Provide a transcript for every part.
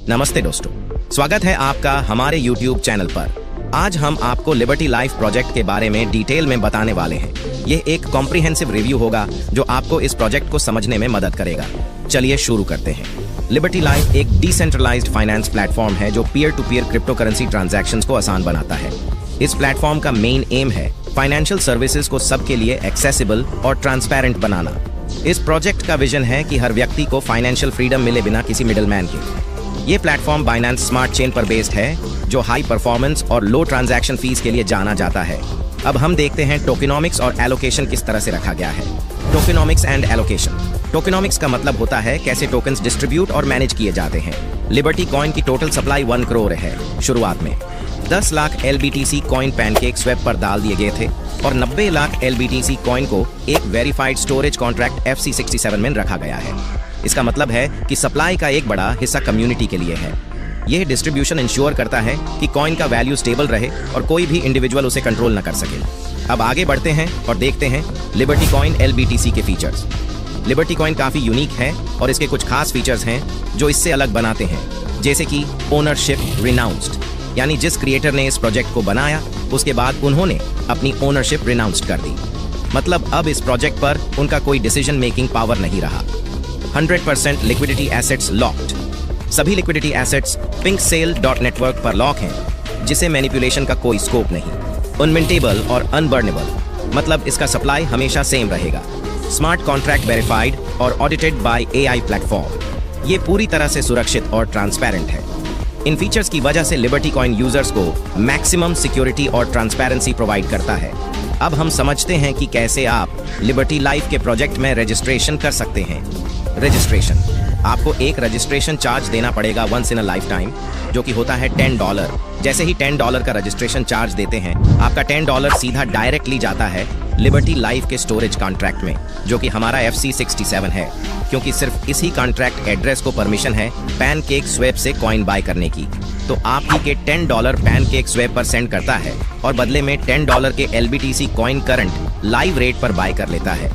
नमस्ते दोस्तों, स्वागत है आपका हमारे YouTube चैनल पर। आज हम आपको लिबर्टी लाइफ प्रोजेक्ट के बारे में डिटेल में बताने वाले हैं। ये एक कॉम्प्रिहेंसिव रिव्यू होगा जो आपको इस प्रोजेक्ट को समझने में मदद करेगा। चलिए शुरू करते हैं। लिबर्टी लाइफ एक डिसेंट्रलाइज्ड फाइनेंस प्लेटफॉर्म है जो peer to peer crypto currency transactions को आसान बनाता है। इस प्लेटफॉर्म का मेन एम है फाइनेंशियल सर्विसेज को सबके लिए एक्सेसिबल और ट्रांसपेरेंट बनाना। इस प्रोजेक्ट का विजन है कि हर व्यक्ति को फाइनेंशियल फ्रीडम मिले बिना किसी मिडलमैन के। ये प्लेटफॉर्म बाइनेंस स्मार्ट चेन पर बेस्ड है जो हाई परफॉर्मेंस और लो ट्रांजैक्शन फीस के लिए जाना जाता है। अब हम देखते हैं टोकेनोमिक्स और एलोकेशन किस तरह से रखा गया है। टोकेनोमिक्स एंड एलोकेशन। टोकेनोमिक्स का मतलब होता है कैसे टोकन्स डिस्ट्रीब्यूट और मैनेज किए जाते हैं। लिबर्टी कॉइन की टोटल सप्लाई 1 करोड़ है। शुरुआत में 10 lakh LBTC coin PancakeSwap पर डाल दिए गए थे और 90 लाख LBTC कॉइन को एक वेरीफाइड स्टोरेज कॉन्ट्रैक्ट FC67 में रखा गया है। इसका मतलब है कि सप्लाई का एक बड़ा हिस्सा कम्युनिटी के लिए है। यह डिस्ट्रीब्यूशन इंश्योर करता है कि कॉइन का वैल्यू स्टेबल रहे और कोई भी इंडिविजुअल उसे कंट्रोल न कर सके। अब आगे बढ़ते हैं और देखते हैं लिबर्टी कॉइन LBTC के फीचर्स। लिबर्टी कॉइन काफी यूनिक है और इसके कुछ खास फीचर्स हैं जो इससे अलग बनाते हैं, जैसे कि ओनरशिप रिनाउंस्ड, यानी जिस क्रिएटर ने इस प्रोजेक्ट को बनाया उसके बाद उन्होंने अपनी ओनरशिप रिनाउंस्ड कर दी। मतलब अब इस प्रोजेक्ट पर उनका कोई डिसीजन मेकिंग पावर नहीं रहा। 100% लिक्विडिटी एसेट्स लॉक्ड। सभी लिक्विडिटी एसेट्स pinksail.network पर लॉक हैं, जिसे मैनिपुलेशन का कोई स्कोप नहीं। अनमिंटेबल और अनबर्नेबल, मतलब इसका सप्लाई हमेशा सेम रहेगा। स्मार्ट कॉन्ट्रैक्ट वेरीफाइड और ऑडिटेड बाय AI प्लेटफॉर्म। ये पूरी तरह से सुरक्षित और ट्रांसपेरेंट है। इन फीचर्स की वजह से लिबर्टी कॉइन यूजर्स को मैक्सिमम सिक्योरिटी और ट्रांसपेरेंसी प्रोवाइड करता है। अब हम समझते हैं कि कैसे आप लिबर्टी लाइफ के प्रोजेक्ट में रजिस्ट्रेशन कर सकते हैं। रजिस्ट्रेशन, आपको एक रजिस्ट्रेशन चार्ज देना पड़ेगा once in a lifetime, जो कि होता है $10। जैसे ही $10 का रजिस्ट्रेशन चार्ज देते हैं, आपका $10 सीधा डायरेक्टली जाता है लिबर्टी लाइफ के स्टोरेज कॉन्ट्रैक्ट में, जो कि हमारा FC67 है, क्योंकि सिर्फ इसी कॉन्ट्रैक्ट एड्रेस को परमिशन है पैनकेक स्वेप से कॉइन बाय करने की। तो आप ही के $10 पैनकेक स्वेप पर सेंड करता है और बदले में $10 के LBTC coin current live rate पर बाय कर लेता है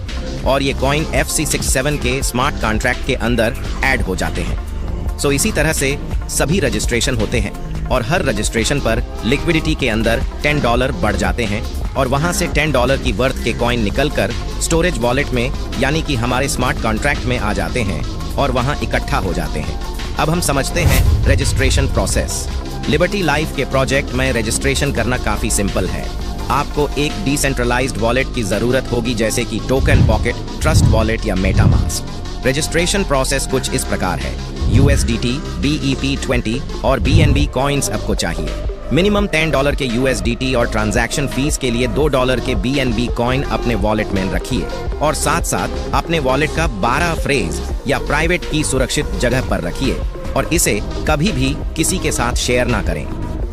और ये कॉइन FC67 के स्मार्ट कॉन्ट्रैक्ट के अंदर ऐड हो जाते हैं। सो इसी तरह से सभी रजिस्ट्रेशन होते हैं और हर रजिस्ट्रेशन पर लिक्विडिटी के अंदर $10 बढ़ जाते हैं और वहां से $10 की वर्थ के कॉइन निकलकर स्टोरेज वॉलेट में, यानी कि हमारे स्मार्ट कॉन्ट्रैक्ट में आ जाते हैं और वहां इकट्ठा हो जाते हैं। अब हम समझते हैं रजिस्ट्रेशन प्रोसेस। लिबर्टी लाइफ के प्रोजेक्ट में रजिस्ट्रेशन करना काफी सिंपल है। आपको एक डिसेंट्रलाइज्ड वॉलेट की जरूरत होगी, जैसे कि टोकन पॉकेट, ट्रस्ट वॉलेट या मेटामास्क। रजिस्ट्रेशन प्रोसेस कुछ इस प्रकार है। USDT, BEP20 और BNB कॉइन्स आपको चाहिए। मिनिमम $10 के USDT और ट्रांजैक्शन फीस के लिए $2 के BNB कॉइन अपने वॉलेट में रखिए और साथ साथ अपने वॉलेट का 12 फ्रेज या प्राइवेट की सुरक्षित जगह पर रखिए और इसे कभी भी किसी के साथ शेयर ना करें।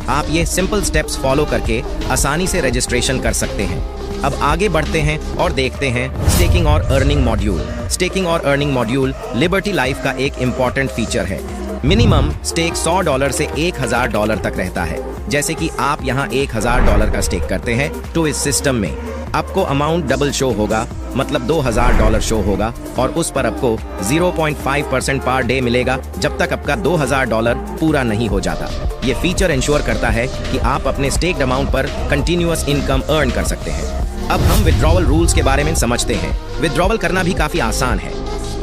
आप ये सिंपल स्टेप्स फॉलो करके आसानी से रजिस्ट्रेशन कर सकते हैं। अब आगे बढ़ते हैं और देखते हैं स्टेकिंग और अर्निंग मॉड्यूल। स्टेकिंग और अर्निंग मॉड्यूल लिबर्टी लाइफ का एक इम्पॉर्टेंट फीचर है। मिनिमम स्टेक $100 से $1000 तक रहता है। जैसे कि आप यहाँ $1000 का स्टेक करते हैं तो इस सिस्टम में आपको अमाउंट डबल शो होगा, मतलब $2000 शो होगा और उस पर आपको 0.5% पर डे मिलेगा जब तक आपका $2000 पूरा नहीं हो जाता। ये फीचर इंश्योर करता है कि आप अपने स्टेक्ड अमाउंट पर कंटिन्यूअस इनकम अर्न कर सकते हैं। अब हम विथड्रॉवल रूल्स के बारे में समझते हैं। विथड्रॉवल करना भी काफी आसान है।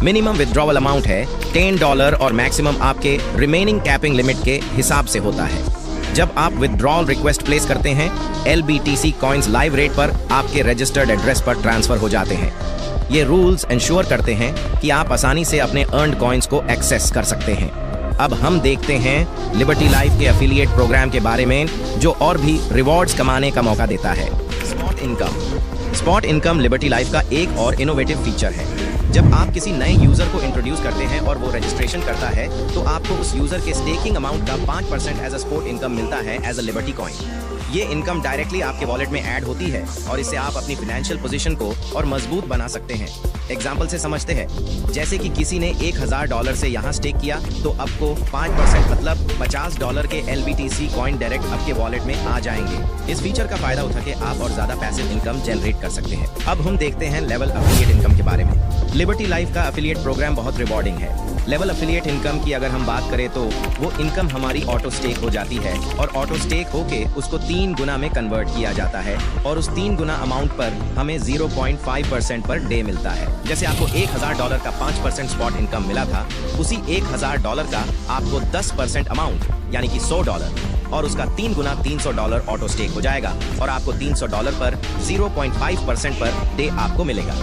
मिनिमम विथड्रॉवल अमाउंट है $10 और मैक्सिमम आपके रिमेनिंग कैपिंग लिमिट के हिसाब से होता है। जब आप विथड्रॉल रिक्वेस्ट प्लेस करते हैं, LBTC कॉइन्स लाइव रेट पर आपके रजिस्टर्ड एड्रेस पर ट्रांसफर हो जाते हैं। ये रूल्स इंश्योर करते हैं कि आप आसानी से अपने अर्न्ड कॉइन्स को एक्सेस कर सकते हैं। अब हम देखते हैं लिबर्टी लाइफ के एफिलिएट प्रोग्राम के बारे में, जो और भी रिवॉर्ड्स कमाने का मौका देता है। Spot income. Spot income liberty life का एक और इनोवेटिव फीचर है। जब आप किसी नए यूजर को इंट्रोड्यूस करते हैं और वो रजिस्ट्रेशन करता है, तो आपको उस यूजर के स्टेकिंग अमाउंट का 5% एज अ स्पॉट इनकम मिलता है एज अ लिबर्टी कॉइन। ये इनकम डायरेक्टली आपके वॉलेट में ऐड होती है और इससे आप अपनी फाइनेंशियल पोजीशन को और मजबूत बना सकते हैं। एग्जाम्पल से समझते हैं, जैसे कि किसी ने $1000 से यहाँ स्टेक किया तो आपको 5% मतलब $50 के LBTC कॉइन डायरेक्ट आपके वॉलेट में आ जाएंगे। इस फीचर का फायदा उठा के आप और ज्यादा पैसिव इनकम जनरेट कर सकते हैं। अब हम देखते हैं लेवल एफिलिएट इनकम के बारे में। लिबर्टी लाइफ का एफिलिएट प्रोग्राम बहुत रिवॉर्डिंग है। लेवल अफिलिएट इनकम की अगर हम बात करें तो वो इनकम हमारी ऑटो स्टेक हो जाती है और ऑटो स्टेक होके उसको 3 गुना में कन्वर्ट किया जाता है और उस 3 गुना अमाउंट पर हमें 0.5% पर डे मिलता है। जैसे आपको $1000 का 5% स्पॉट इनकम मिला था, उसी $1000 का आपको 10% अमाउंट यानी कि $100 और उसका 3 गुना $300 ऑटो स्टेक हो जाएगा और आपको $300 पर 0.5% पर डे आपको मिलेगा।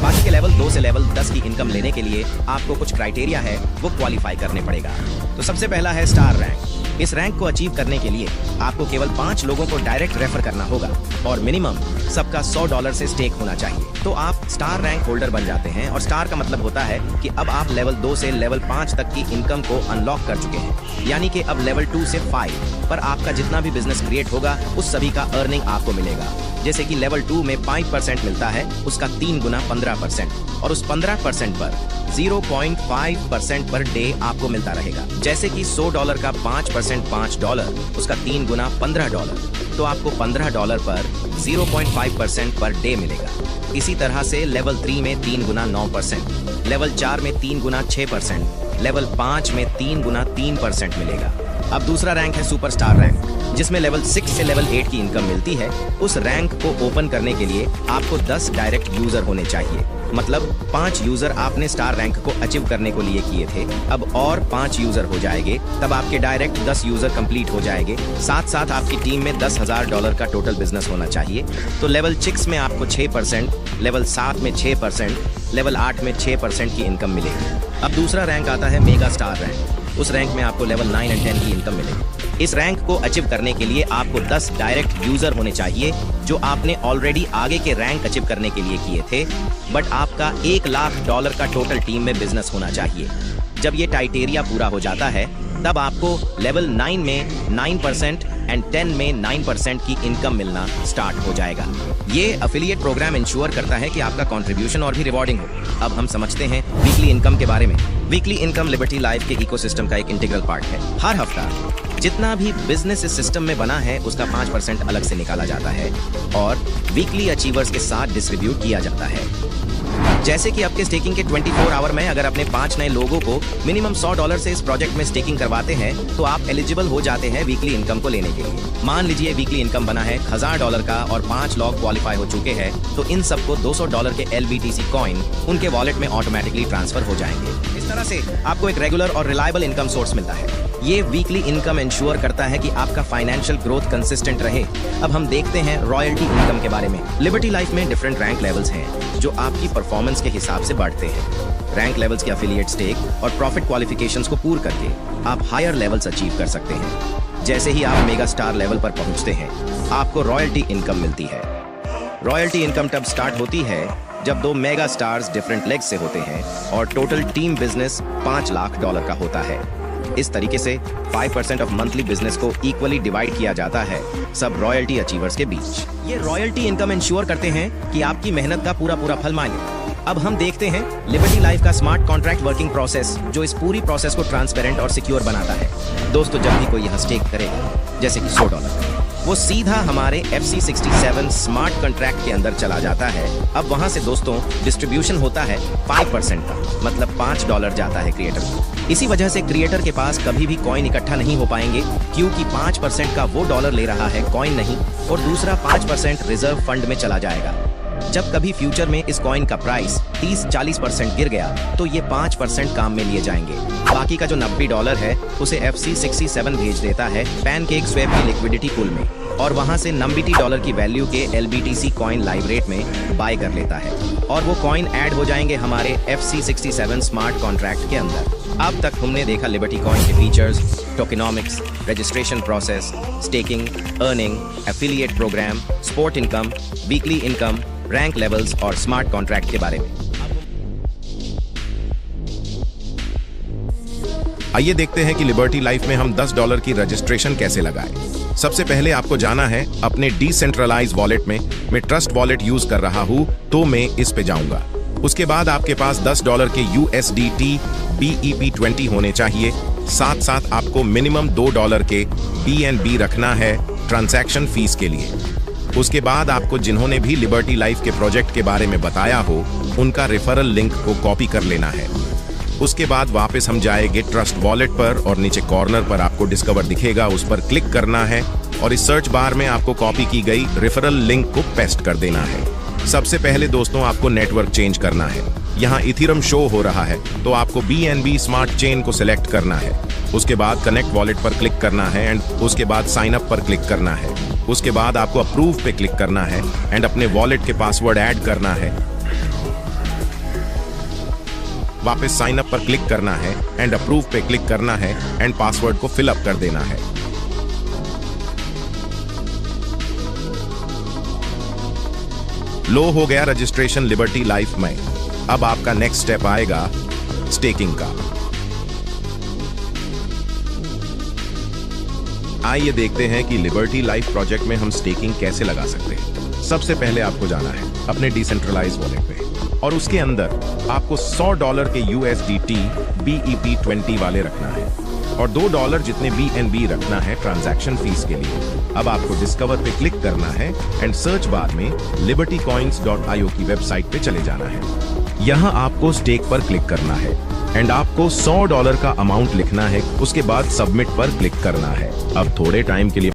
बाकी के लेवल 2 से लेवल 10 की इनकम लेने के लिए आपको कुछ क्राइटेरिया है वो क्वालिफाई करने पड़ेगा। तो सबसे पहला है स्टार रैंक। इस रैंक को अचीव करने के लिए आपको केवल 5 लोगों को डायरेक्ट रेफर करना होगा और मिनिमम सबका $100 से स्टेक होना चाहिए। तो आप स्टार रैंक होल्डर बन जाते हैं और स्टार का मतलब होता है कि अब आप लेवल 2 से लेवल 5 तक की इनकम को अनलॉक कर चुके हैं, यानी कि अब लेवल 2 से 5 पर आपका जितना भी बिजनेस क्रिएट होगा उस सभी का अर्निंग आपको मिलेगा। जैसे कि लेवल 2 में 5% मिलता है, उसका 3 गुना 15% और उस 15% पर 0.5% पर डे आपको मिलता रहेगा। जैसे कि $100 का 5% $5, उसका 3 गुना $15, तो आपको $15 पर 0.5% पर डे मिलेगा। इसी तरह से लेवल 3 में 3 गुना 9%, लेवल 4 में 3 गुना 6%, लेवल 5 में 3 गुना 3% मिलेगा। अब दूसरा रैंक है सुपरस्टार रैंक, जिसमें लेवल 6 से लेवल 8 की इनकम मिलती है। उस रैंक को ओपन करने के लिए आपको 10 डायरेक्ट यूजर होने चाहिए, मतलब 5 यूजर आपने स्टार रैंक को अचीव करने को लिए किए थे, अब और 5 यूजर हो जाएंगे, तब आपके डायरेक्ट 10 यूजर कंप्लीट हो जाएंगे। साथ साथ आपकी टीम में $10,000 का टोटल बिजनेस होना चाहिए। तो लेवल 6 में आपको 6%, लेवल 7 में 6%, लेवल 8 में 6% की इनकम मिलेगी। अब दूसरा रैंक आता है मेगा स्टार रैंक। उस रैंक में आपको लेवल 9 और 10 की इनकम मिलेगी। इस रैंक को अचीव करने के लिए आपको 10 डायरेक्ट यूजर होने चाहिए जो आपने ऑलरेडी आगे के रैंक अचीव करने के लिए किए थे, बट आपका $1,00,000 का टोटल टीम में बिजनेस होना चाहिए। जब ये क्राइटेरिया पूरा हो जाता है तब आपको लेवल 9 में 9% एंड 10 में 9% की इनकम मिलना स्टार्ट हो जाएगा। ये अफिलिएट प्रोग्राम इंश्योर करता है कि आपका कंट्रीब्यूशन और भी रिवॉर्डिंग हो। अब हम समझते हैं वीकली इनकम के बारे में। वीकली इनकम लिबर्टी लाइफ के इकोसिस्टम का एक इंटीग्रल पार्ट है। हर हफ्ता जितना भी बिजनेस इस सिस्टम में बना है उसका 5% अलग से निकाला जाता है और वीकली अचीवर्स के साथ डिस्ट्रीब्यूट किया जाता है। जैसे कि आपके स्टेकिंग के 24 आवर में अगर अपने 5 नए लोगों को मिनिमम $100 से इस प्रोजेक्ट में स्टेकिंग करवाते हैं तो आप एलिजिबल हो जाते हैं वीकली इनकम को लेने के लिए। मान लीजिए वीकली इनकम बना है $1000 का और 5 लोग क्वालिफाई हो चुके हैं, तो इन सबको $200 के LBTC कॉइन उनके वॉलेट में ऑटोमेटिकली ट्रांसफर हो जाएंगे। इस तरह से आपको एक रेगुलर और रिलायबल इनकम सोर्स मिलता है। ये वीकली इनकम इंश्योर करता है कि आपका फाइनेंशियल ग्रोथ कंसिस्टेंट रहे। अब हम देखते हैं रॉयल्टी इनकम के बारे में। लिबर्टी लाइफ में डिफरेंट रैंक लेवल्स हैं जो आपकी परफॉर्मेंस के हिसाब से बढ़ते हैं। रैंक लेवल्स के एफिलिएट स्टेक और प्रॉफिट क्वालिफिकेशंस को पूर्ण करके आप हायर लेवल्स अचीव कर सकते हैं। जैसे ही आप मेगा स्टार लेवल पर पहुंचते हैं आपको रॉयल्टी इनकम मिलती है। रॉयल्टी इनकम तब स्टार्ट होती है जब 2 मेगा स्टार्स डिफरेंट लेग्स से होते हैं और टोटल टीम बिजनेस $5,00,000 का होता है। इस तरीके से 5% ऑफ मंथली बिजनेस को इक्वली डिवाइड किया जाता है सब रॉयल्टी अचीवर्स के बीच। ये रॉयल्टी इनकम इंश्योर करते हैं कि आपकी मेहनत का पूरा फल मिले। अब हम देखते हैं लिबर्टी लाइफ का स्मार्ट कॉन्ट्रैक्ट वर्किंग प्रोसेस जो इस पूरी प्रोसेस को ट्रांसपेरेंट और सिक्योर बनाता है। दोस्तों, जब भी कोई यहाँ स्टेक करेगा जैसे कि $100, वो सीधा हमारे FC67 स्मार्ट कॉन्ट्रैक्ट के अंदर चला जाता है। अब वहां से दोस्तों डिस्ट्रीब्यूशन होता है 5% का, मतलब $5 जाता है क्रिएटर को। इसी वजह से क्रिएटर के पास कभी भी कॉइन इकट्ठा नहीं हो पाएंगे क्योंकि 5% का वो डॉलर ले रहा है, कॉइन नहीं, और दूसरा 5% रिजर्व फंड में चला जाएगा। जब कभी फ्यूचर में इस कॉइन का प्राइस 30-40% गिर गया तो ये 5% काम में लिए जाएंगे। बाकी का जो $90 है उसे FC67 भेज देता है पैनकेक स्वैप की लिक्विडिटी पूल में और वहां से $90 की वैल्यू के LBTC कॉइन लाइव रेट में बाय कर लेता है और वो कॉइन ऐड हो जाएंगे हमारे FC67 स्मार्ट कॉन्ट्रैक्ट के अंदर। अब तक हमने देखा लिबर्टी कॉइन के features, tokenomics, registration process, staking, earning, affiliate program, sport income, weekly income, rank levels और स्मार्ट कॉन्ट्रैक्ट के बारे में। आइए देखते हैं कि लिबर्टी लाइफ में हम $10 की रजिस्ट्रेशन कैसे लगाएं। सबसे पहले आपको जाना है अपने डिसेंट्रलाइज वॉलेट में। मैं ट्रस्ट वॉलेट यूज कर रहा हूं तो मैं इस पे जाऊंगा। उसके बाद आपके पास $10 के USDT BEP20 होने चाहिए। साथ साथ आपको मिनिमम $2 के BNB रखना है ट्रांजैक्शन फीस के लिए। उसके बाद आपको जिन्होंने भी लिबर्टी लाइफ के प्रोजेक्ट के बारे में बताया हो उनका रेफरल लिंक को कॉपी कर लेना है। उसके बाद वापस हम जाएंगे ट्रस्ट वॉलेट पर और नीचे कॉर्नर पर आपको डिस्कवर दिखेगा, उस पर क्लिक करना है और इस सर्च बार में आपको कॉपी की गई रेफरल लिंक को पेस्ट कर देना है। सबसे पहले दोस्तों आपको नेटवर्क चेंज करना है। यहाँ इथेरियम शो हो रहा है तो आपको BNB स्मार्ट चेन को सिलेक्ट करना है। उसके बाद कनेक्ट वॉलेट पर क्लिक करना है एंड उसके बाद साइन अप पर क्लिक करना है। उसके बाद आपको अप्रूव पे क्लिक करना है एंड अपने वॉलेट के पासवर्ड ऐड करना है। वापस साइन अप पर क्लिक करना है एंड अप्रूव पे क्लिक करना है एंड पासवर्ड को फिल अप कर देना है। लो हो गया रजिस्ट्रेशन लिबर्टी लाइफ में। अब आपका नेक्स्ट स्टेप आएगा स्टेकिंग का। आइए देखते हैं कि लिबर्टी लाइफ प्रोजेक्ट में हम स्टेकिंग कैसे लगा सकते हैं। सबसे पहले आपको जाना है अपने डिसेंट्रलाइज वॉलेट पे और उसके अंदर आपको $100 के USDT BEP20 वाले रखना है और $2 जितने BNB रखना है ट्रांजैक्शन फीस के लिए। अब आपको डिस्कवर पे क्लिक करना है एंड सर्च बार में libertycoins.io की वेबसाइट पे चले जाना है। यहाँ आपको स्टेक पर क्लिक करना है एंड आपको $100 का अमाउंट लिखना है। उसके बाद सबमिट पर क्लिक करना है। अब थोड़े टाइम के लिए